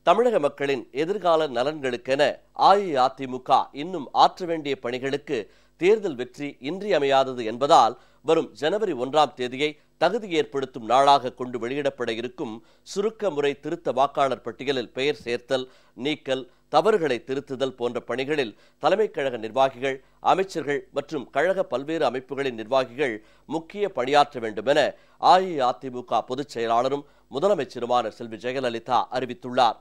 தமிழக மக்களின் எதிர்கால நலன்களுக்கென அஇஅதிமுக இன்னும் ஆற்ற வேண்டிய பணிகளுக்கு தேர்தல் வெற்றி இன்றியமையாதது என்பதால் வரும் ஜனவரி 1ஆம் தேதியை தகுதி ஏற்படுத்தும் நாளாக கொண்டு வெளியிடப்பட இருக்கும் சுருக்க முறை திருத்த வாக்காளர் பட்டியலில் பெயர் சேர்த்தல், நீக்கல், தவறுகளை திருத்துதல் போன்ற பணிகளில் தலைமை கழக நிர்வாகிகள், அமைச்சர்கள் மற்றும் கழக பல்வேறு அமைப்புகளின் நிர்வாகிகள் முக்கிய பணியாற்ற வேண்டும் என அஇஅதிமுக பொதுச் செயலாளரும் முதலமைச்சருமான செல்வி ஜெயலலிதா அறிவித்துள்ளார்.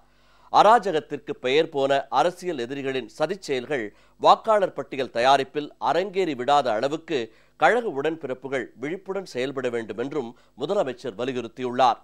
அராஜகத்திற்கு பெயர் போன அரசியல் எதிரிகளின் சதிச் செயல்கள் வாக்காளர் பட்டியல் தயாரிப்பில் அரங்கேறி விடாத அளவுக்கு கழக உடன்பிறப்புகள் விழிப்புடன் செயல்பட வேண்டும் என்றும் முதலமைச்சர் வலியுறுத்தியுள்ளார்.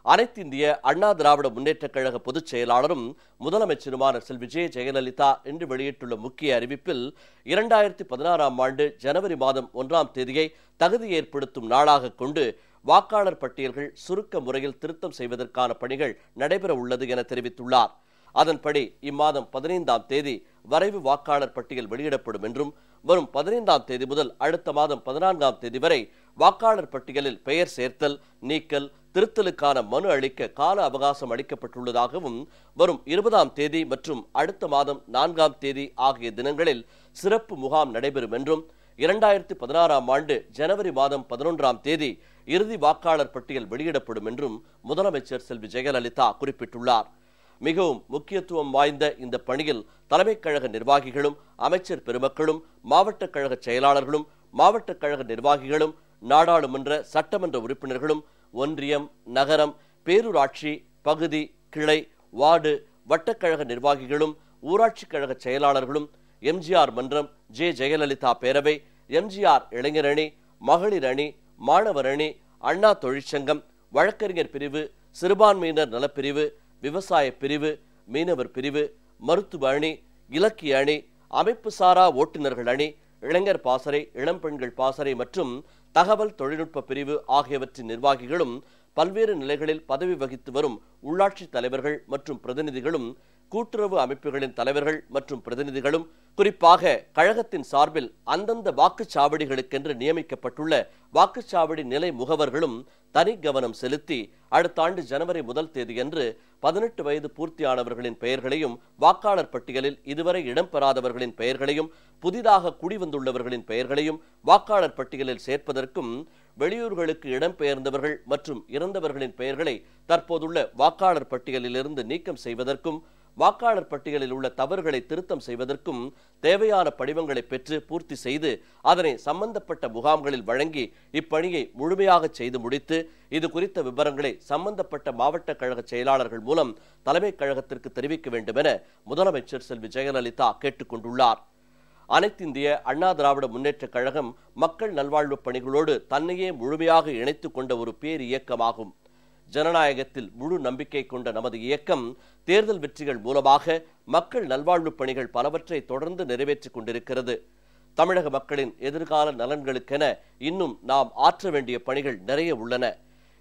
அனைத்து இந்திய அண்ணா திராவிட முன்னேற்றக் கழக பொதுச் செயலாளரும் முதலமைச்சருமான செல்வி ஜெயலலிதா இன்று வெளியிட்டுள்ள முக்கிய அறிவிப்பில் 2016ஆம் ஆண்டு ஜனவரி மாதம் 1ஆம் தேதியை தகுதி ஏற்படுத்தும் நாளாக கொண்டு வாக்காளர் பட்டியல்கள் சுருக்க முறையில் திருத்தம் செய்வதற்கான பணிகள் நடைபெற உள்ளது என தெரிவித்துள்ளார். அதன்படி இம்மாதம் 15ஆம் தேதி வரைவு வாக்காளர் பட்டியல் வெளியிடப்படும் என்றும் வரும் 15ஆம் தேதி முதல் அடுத்த மாதம் 14ஆம் தேதி வரை வாக்காளர் பட்டியலில் பெயர் சேர்த்தல், நீக்கல், திருத்தலுக்கான மனு அளிக்க கால அவகாசம் அளிக்கப்பட்டுள்ளதாகவும் வரும் 20ஆம் தேதி மற்றும் அடுத்த மாதம் 4ஆம் தேதி ஆகிய தினங்களில் சிறப்பு முகாம் நடைபெறும் என்றும் 2016ஆம் ஆண்டு ஜனவரி மாதம் 11ஆம் தேதி இறுதி வாக்காளர் பட்டியல் வெளியிடப்படும் என்றும் முதலமைச்சர் செல்வி ஜெயலலிதா குறிப்பிட்டுள்ளார். மிகவும் முக்கியத்துவம் வாய்ந்த இந்த பணியில் தலைமை கழக நிர்வாகிகளும், அமைச்சர் பெருமக்களும், மாவட்ட கழக செயலாளர்களும், மாவட்ட கழக நிர்வாகிகளும், நாடாளுமன்ற சட்டமன்ற உறுப்பினர்களும், ஒன்றியம், நகரம், பேரூராட்சி, பகுதி, கிளை, வார்டு, வட்டக்கழக நிர்வாகிகளும், ஊராட்சி கழக செயலாளர்களும், எம்ஜிஆர் மன்றம், ஜெயலலிதா பேரவை, எம்ஜிஆர் இளைஞர் அணி, மகளிர் அணி, மாணவர் அணி, அண்ணா தொழிற்சங்கம், வழக்கறிஞர் பிரிவு, சிறுபான்மையினர் நலப்பிரிவு, விவசாய பிரிவு, மீனவர் பிரிவு, மருத்துவ அணி, இலக்கிய அணி, அமைப்பு சாரா ஓட்டுநர்கள் அணி, இளைஞர் பாசறை, இளம்பெண்கள் பாசறை மற்றும் தகவல் தொழில்நுட்ப பிரிவு ஆகியவற்றின் நிர்வாகிகளும், பல்வேறு நிலைகளில் பதவி வகித்து வரும் உள்ளாட்சி தலைவர்கள் மற்றும் பிரதிநிதிகளும், கூட்டுறவு அமைப்புகளின் தலைவர்கள் மற்றும் பிரதிநிதிகளும், குறிப்பாக கழகத்தின் சார்பில் அந்தந்த வாக்குச்சாவடிகளுக்கென்று நியமிக்கப்பட்டுள்ள வாக்குச்சாவடி நிலை முகவர்களும் தனி கவனம் செலுத்தி அடுத்த ஆண்டு ஜனவரி 1 தேதியன்று 18 வயது பூர்த்தியானவர்களின் பெயர்களையும், வாக்காளர் பட்டியலில் இதுவரை இடம்பெறாதவர்களின் பெயர்களையும், புதிதாக குடிவந்துள்ளவர்களின் பெயர்களையும் வாக்காளர் பட்டியலில் சேர்ப்பதற்கும், வெளியூர்களுக்கு இடம்பெயர்ந்தவர்கள் மற்றும் இறந்தவர்களின் பெயர்களை தற்போதுள்ள வாக்காளர் பட்டியலிலிருந்து நீக்கம் செய்வதற்கும், வாக்காளர் பட்டியலில் உள்ள தவறுகளை திருத்தம் செய்வதற்கும் தேவையான படிவங்களை பெற்று பூர்த்தி செய்து அதனை சம்பந்தப்பட்ட முகாம்களில் வழங்கி இப்பணியை முழுமையாக செய்து முடித்து இது குறித்த விவரங்களை சம்பந்தப்பட்ட மாவட்ட கழக செயலாளர்கள் மூலம் தலைமை கழகத்திற்கு தெரிவிக்க வேண்டும் என முதலமைச்சர் செல்வி ஜெயலலிதா கேட்டுக் கொண்டுள்ளார். அனைத்து இந்திய அண்ணா திராவிட முன்னேற்றக் கழகம் மக்கள் நல்வாழ்வு பணிகளோடு தன்னையே முழுமையாக இணைத்துக் கொண்ட ஒரு பேர் இயக்கமாகும். ஜனநாயகத்தில் முழு நம்பிக்கை கொண்ட நமது இயக்கம் தேர்தல் வெற்றிகள் மூலமாக மக்கள் நல்வாழ்வு பணிகள் பலவற்றை தொடர்ந்து நிறைவேற்றிக் கொண்டிருக்கிறது. தமிழக மக்களின் எதிர்கால நலன்களுக்கென இன்னும் நாம் ஆற்ற வேண்டிய பணிகள் நிறைய உள்ளன.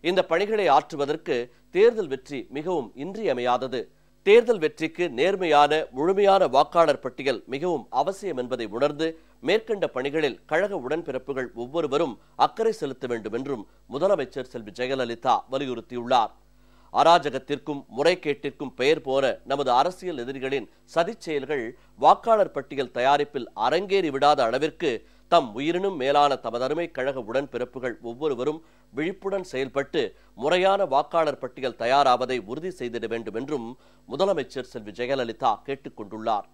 இந்த பணிகளை ஆற்றுவதற்கு தேர்தல் வெற்றி மிகவும் இன்றியமையாதது. தேர்தல் வெற்றிக்கு நேர்மையான, முழுமையான வாக்காளர் பட்டியல் மிகவும் அவசியம் என்பதை உணர்ந்து மேற்கண்ட பணிகளில் கழக உடன்பிறப்புகள் ஒவ்வொருவரும் அக்கறை செலுத்த வேண்டும் என்றும் முதலமைச்சர் செல்வி ஜெயலலிதா வலியுறுத்தியுள்ளார். அராஜகத்திற்கும் முறைகேட்டிற்கும் பெயர் போன நமது அரசியல் எதிரிகளின் சதிச் செயல்கள் வாக்காளர் பட்டியல் தயாரிப்பில் அரங்கேறி விடாத அளவிற்கு தம் உயிரினும் மேலான தமதருமை கழக உடன்பிறப்புகள் ஒவ்வொருவரும் விழிப்புடன் செயல்பட்டு முறையான வாக்காளர் பட்டியல் தயாராவதை உறுதி செய்திட வேண்டும் என்றும் முதலமைச்சர் செல்வி ஜெயலலிதா கேட்டுக் கொண்டுள்ளார்.